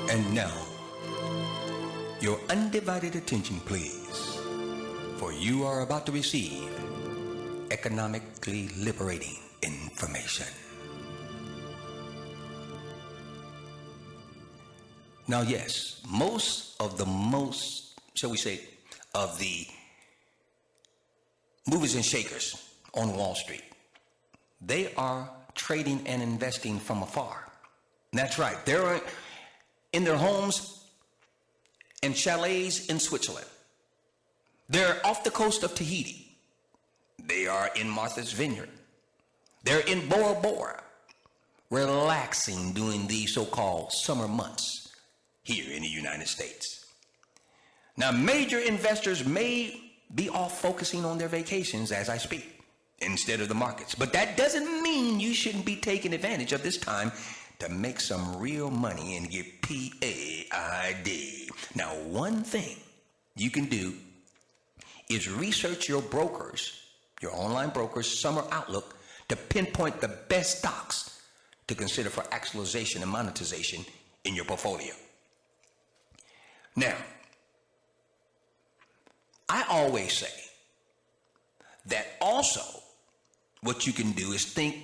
And now, your undivided attention, please, for you are about to receive economically liberating information. Now, yes, shall we say, of the movers and shakers on Wall Street, they are trading and investing from afar. That's right. They're in their homes and chalets in Switzerland. They're off the coast of Tahiti. They are in Martha's Vineyard. They're in Bora Bora, relaxing during these so-called summer months here in the United States. Now, major investors may be off focusing on their vacations as I speak instead of the markets, but that doesn't mean you shouldn't be taking advantage of this time to make some real money and get P.A.I.D. Now, one thing you can do is research your brokers, your online brokers' summer outlook to pinpoint the best stocks to consider for actualization and monetization in your portfolio. Now, I always say that also what you can do is think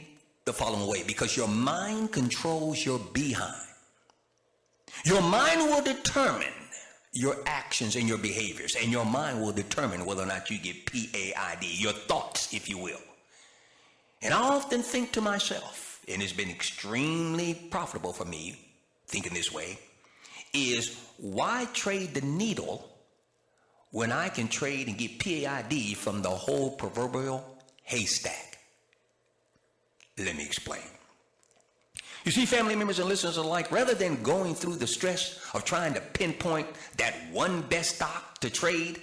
the following way, because your mind controls your behind. Your mind will determine your actions and your behaviors, and your mind will determine whether or not you get P.A.I.D, your thoughts, if you will. And I often think to myself, and it's been extremely profitable for me thinking this way, is why trade the needle when I can trade and get P.A.I.D from the whole proverbial haystack? Let me explain. You see, family members and listeners alike, rather than going through the stress of trying to pinpoint that one best stock to trade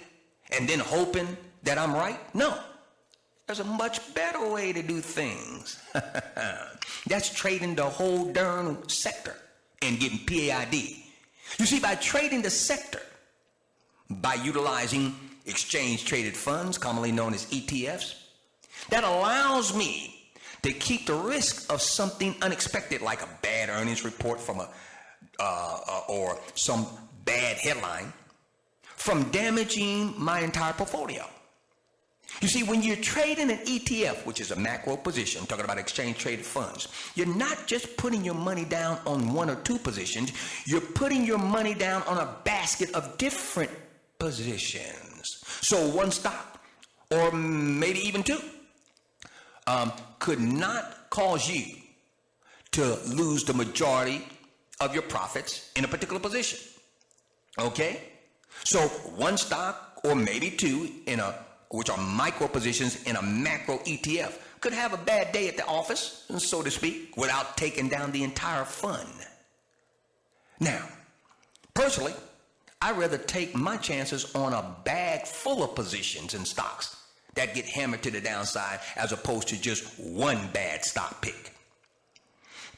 and then hoping that I'm right, no, there's a much better way to do things. That's trading the whole darn sector and getting P.A.I.D. You see, by trading the sector, by utilizing exchange traded funds, commonly known as ETFs, that allows me to keep the risk of something unexpected, like a bad earnings report from or some bad headline, from damaging my entire portfolio. You see, when you're trading an ETF, which is a macro position, talking about exchange traded funds, you're not just putting your money down on one or two positions, you're putting your money down on a basket of different positions. So one stock, or maybe even two, could not cause you to lose the majority of your profits in a particular position. Okay? So one stock, or maybe two, which are micro positions in a macro ETF, could have a bad day at the office, so to speak, without taking down the entire fund. Now, personally, I'd rather take my chances on a bag full of positions in stocks that get hammered to the downside, as opposed to just one bad stock pick.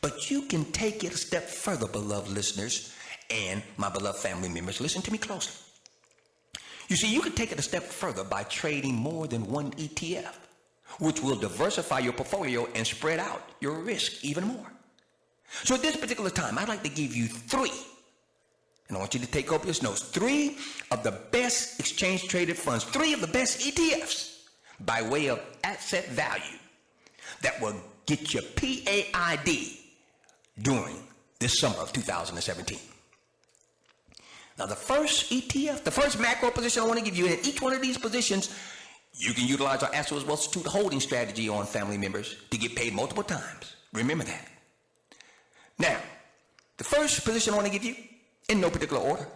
But you can take it a step further, beloved listeners and my beloved family members. Listen to me closely. You see, you can take it a step further by trading more than one ETF, which will diversify your portfolio and spread out your risk even more. So at this particular time, I'd like to give you three, and I want you to take copious notes, three of the best exchange traded funds, three of the best ETFs by way of asset value that will get you P.A.I.D during this summer of 2017. Now, the first ETF, the first macro position I want to give you, in each one of these positions, you can utilize our Asset Wealth Institute holding strategy on family members to get paid multiple times. Remember that. Now, the first position I want to give you, in no particular order,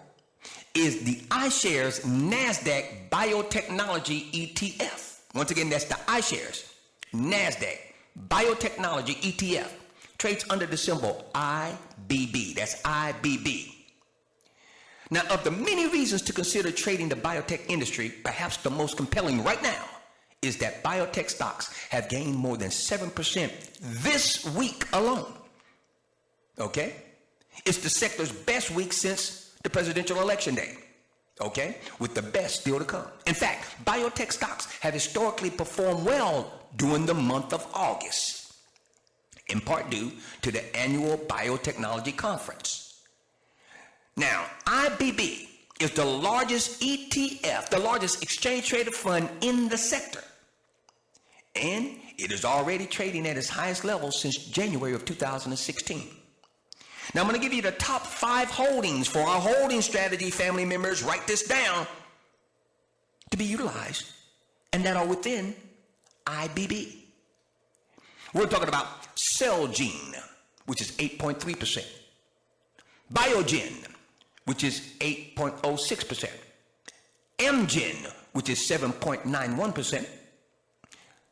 is the iShares NASDAQ Biotechnology ETF. Once again, that's the iShares NASDAQ Biotechnology ETF. Trades under the symbol IBB. That's IBB. Now, of the many reasons to consider trading the biotech industry, perhaps the most compelling right now is that biotech stocks have gained more than 7% this week alone. Okay? It's the sector's best week since the presidential election day. Okay? With the best still to come. In fact, biotech stocks have historically performed well during the month of August, in part due to the annual biotechnology conference. Now, IBB is the largest ETF, the largest exchange traded fund in the sector. And it is already trading at its highest level since January of 2016. Now, I'm going to give you the top 5 holdings for our holding strategy. Family members, write this down, to be utilized, and that are within IBB. We're talking about Celgene, which is 8.3%. Biogen, which is 8.06%. Amgen, which is 7.91%.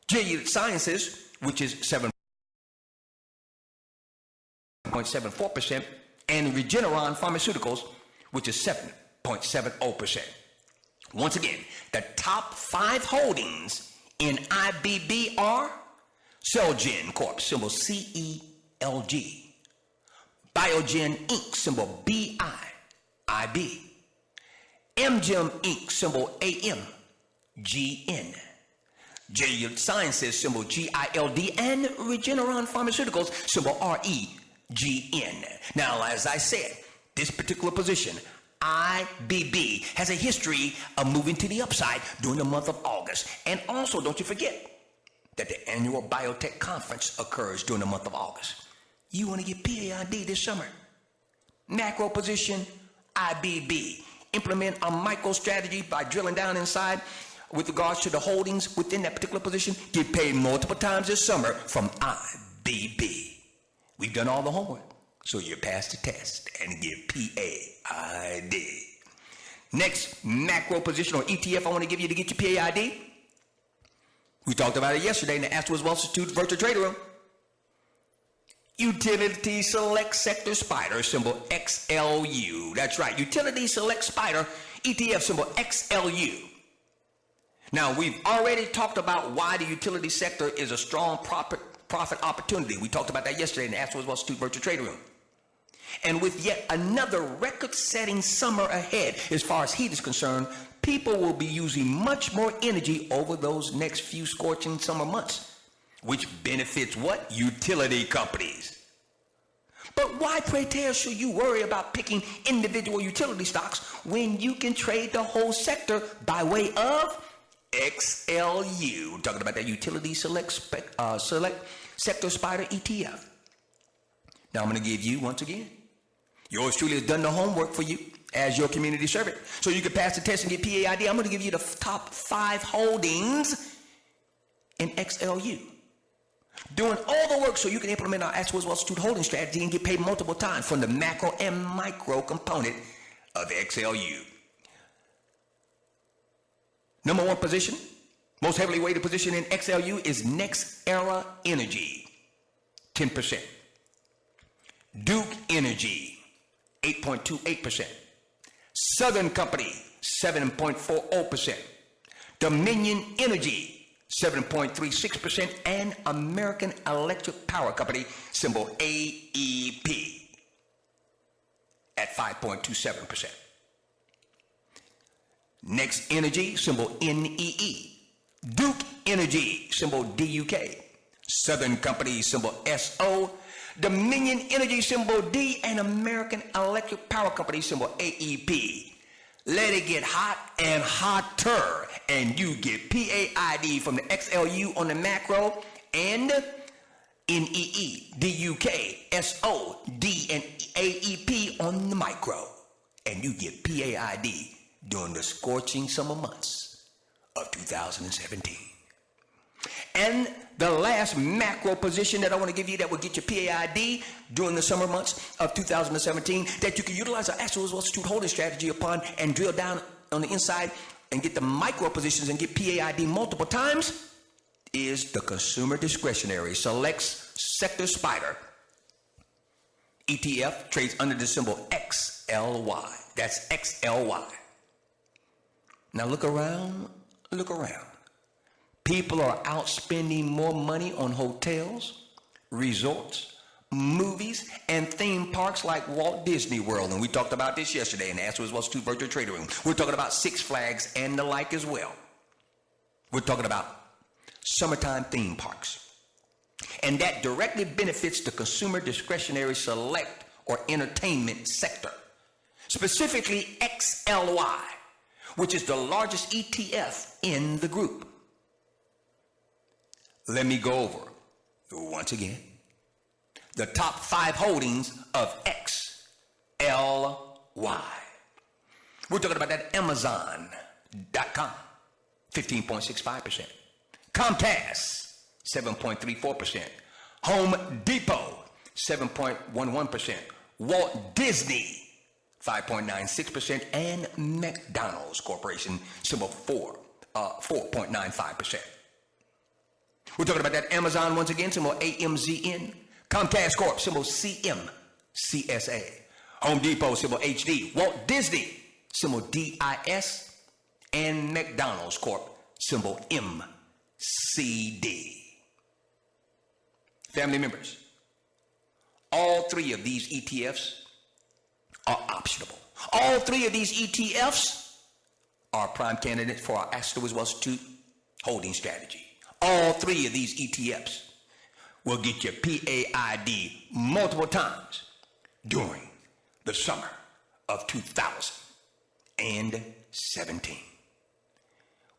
Gilead Sciences, which is 7.74%. And Regeneron Pharmaceuticals, which is 7.70%. Once again, the top 5 holdings in IBB are Celgene Corp, symbol CELG. Biogen Inc., symbol BIIB. Amgen Inc., symbol AMGN. Gilead Sciences, symbol GILD, and Regeneron Pharmaceuticals, symbol REGN. Now, as I said, this particular position, IBB, has a history of moving to the upside during the month of August. And also, don't you forget that the annual biotech conference occurs during the month of August. You want to get P.A.I.D. this summer. Macro position, IBB. Implement a micro strategy by drilling down inside with regards to the holdings within that particular position. Get paid multiple times this summer from IBB. We've done all the homework, so you pass the test and get P.A.I.D. Next macro position or ETF I want to give you to get your P.A.I.D. We talked about it yesterday in the ASK THE WIZ Institute virtual trader room. Utility Select Sector Spider, symbol XLU. That's right, Utility Select Spider, ETF, symbol XLU. Now, we've already talked about why the utility sector is a strong profit opportunity. We talked about that yesterday in the ASK THE WIZ Institute virtual trader room. And with yet another record-setting summer ahead, as far as heat is concerned, people will be using much more energy over those next few scorching summer months, which benefits what? Utility companies. But why, pray tell, should you worry about picking individual utility stocks when you can trade the whole sector by way of XLU? Talking about that Utility Select Sector Spider ETF. Now I'm going to give you, once again, yours truly has done the homework for you as your community servant, so you can pass the test and get P.A.I.D. I'm going to give you the top 5 holdings in XLU. Doing all the work so you can implement our ASK THE WIZ Institute holding strategy and get paid multiple times from the macro and micro component of XLU. Number 1 position, most heavily weighted position in XLU is Next Era Energy, 10%. Duke Energy, 8.28%. Southern Company, 7.40%. Dominion Energy, 7.36%, and American Electric Power Company, symbol AEP, at 5.27%. Next Energy, symbol NEE. Duke Energy, symbol DUK. Southern Company, symbol SO. Dominion Energy, symbol D, and American Electric Power Company, symbol AEP. Let it get hot and hotter, and you get P.A.I.D. from the XLU on the macro, and NEE, DUK, SO, D, and AEP on the micro. And you get P.A.I.D. during the scorching summer months of 2017. And the last macro position that I want to give you that will get your P.A.I.D. during the summer months of 2017 that you can utilize our ASK THE WIZ Institute holding strategy upon and drill down on the inside and get the micro positions and get P.A.I.D. multiple times is the Consumer Discretionary Selects Sector Spider. ETF trades under the symbol XLY. That's XLY. Now look around, look around. People are out spending more money on hotels, resorts, movies, and theme parks like Walt Disney World. And we talked about this yesterday in the ASK THE WIZ Institute virtual trader room. We're talking about Six Flags and the like as well. We're talking about summertime theme parks. And that directly benefits the consumer discretionary select or entertainment sector. specifically XLY, which is the largest ETF in the group. Let me go over, once again, the top 5 holdings of XLY. We're talking about that Amazon.com, 15.65%. Comcast, 7.34%. Home Depot, 7.11%. Walt Disney, 5.96%. And McDonald's Corporation, symbol 4.95%. We're talking about that Amazon once again, symbol AMZN. Comcast Corp, symbol CMCSA. Home Depot, symbol HD. Walt Disney, symbol DIS. And McDonald's Corp, symbol MCD. Family members, all 3 of these ETFs are optionable. All 3 of these ETFs are prime candidates for our ASK THE WIZ Wealth Institute holding strategy. All 3 of these ETFs will get you P.A.I.D. multiple times during the summer of 2017.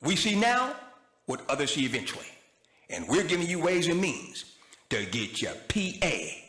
We see now what others see eventually, and we're giving you ways and means to get your P.A.